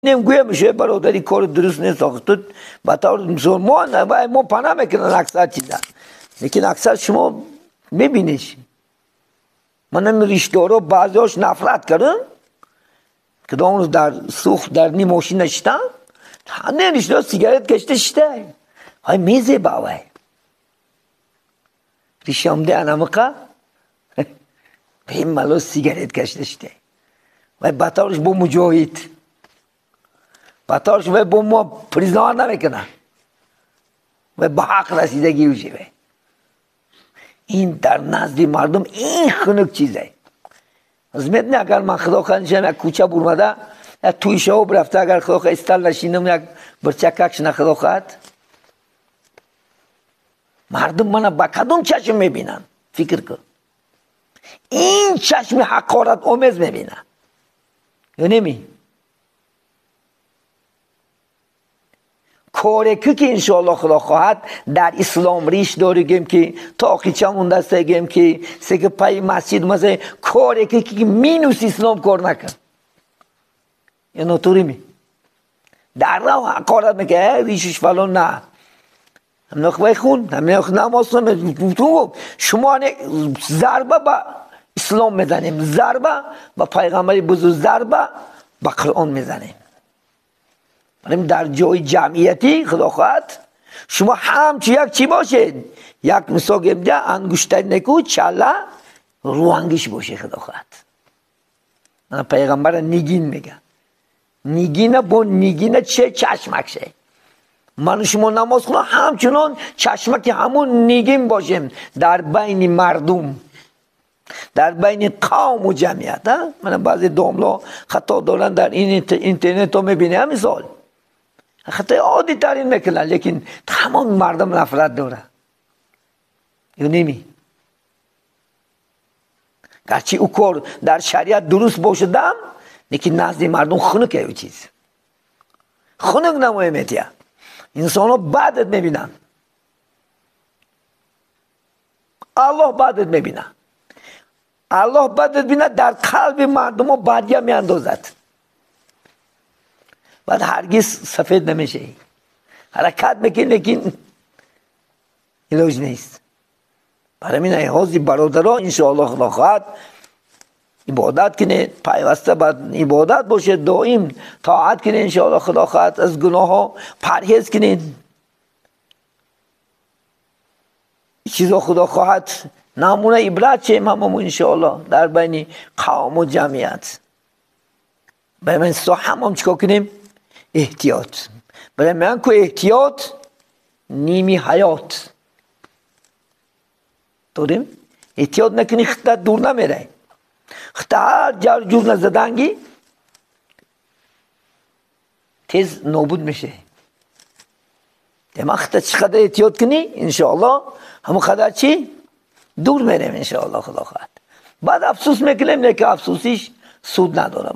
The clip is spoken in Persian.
نمیگویه میشه برادری کار درست نیست تو بطور مسلمان ما پناه میکنن اکثر چیزا، لیکن اکثر شما میبینیش من هم رشته‌ها بعضیاش نفرت کردن که اون در سوخت در نی ماشین نشتن همه رشته سیگارت کشته شده های میزه باوی ریشم ده انامقا به این ملو سیگارت کشته شده و بطورش با مجاهد بطورش با ما پریزنار نمیکنن و به حق رسیدگی وجه این در نزد مردم این خنک چیزه ازمیت نه اگر من خدا خواهنشم یک کوچه برمده یک توی شعب رفته اگر خدا خواهد استل نشینم یک برچککش نه خدا خواهد مردم منو با کدوم چشم میبینن فکر کن این چشم حقارت آمیز میبینن یا نمی کاری که انشاءالله خدا خواهد در اسلام ریش داریم که تا قیچه مونده سگیم که سگه پای مسجد مزه کاری که مینوس اسلام کار نکن یا نطوری می در رو حقارت میگه ریشش فلان نه هم نخواه خون هم نماز شما ضربه با اسلام میزنیم ضربه با پیغمبر بزرگ ضربه با قرآن میزنیم در جای جمعیتی خدا خواهد شما همچی یک چی باشید یک مثال گمده انگشتر نکو چله رو انگش باشه خدا خواهد من پیغمبر نگین میگم نگینه با نگینه چه چشمکشه من شما نماز خونه همچنان چشمک همون نگین باشیم در بین مردم در بین قوم و جمعیت من بعضی دوملا خطا دارن در این اینترنت رو میبینه همین سال خطای عادی ترین میکنن لیکن تمام مردم نفرت داره یا نمی گرچه او کار در شریعت درست باشدم لیکن نزد مردم خنکه او چیز خنک نمایمیتیه انسان ها بعدت میبینن الله بعدت میبینه الله بعدت بینه در قلب مردم ها بدیه میاندازد بعد هرگز سفید نمیشه حرکت میکنه لیکن علاج نیست برای من ایهازی برادرها انشاءالله خدا خواهد عبادت کنه پیوسته بعد عبادت باشه دائم طاعت کنه انشاءالله خدا خواهد از گناه ها پرهیز کنه چیزا خدا خواهد نمونه عبرت چه هممون انشاءالله در بین قوم و جمعیت برای من همم چیکار کنیم احتیاط برای من که احتیاط نیمی حیات داریم احتیاط نکنی خطت دور نمیره خطت هر جار جور نزدنگی تیز نابود میشه اما خطت چقدر احتیاط کنی انشاءالله همون خطر چی دور میریم انشاءالله خدا خواهد بعد افسوس میکنیم لیکن افسوسیش سود نداره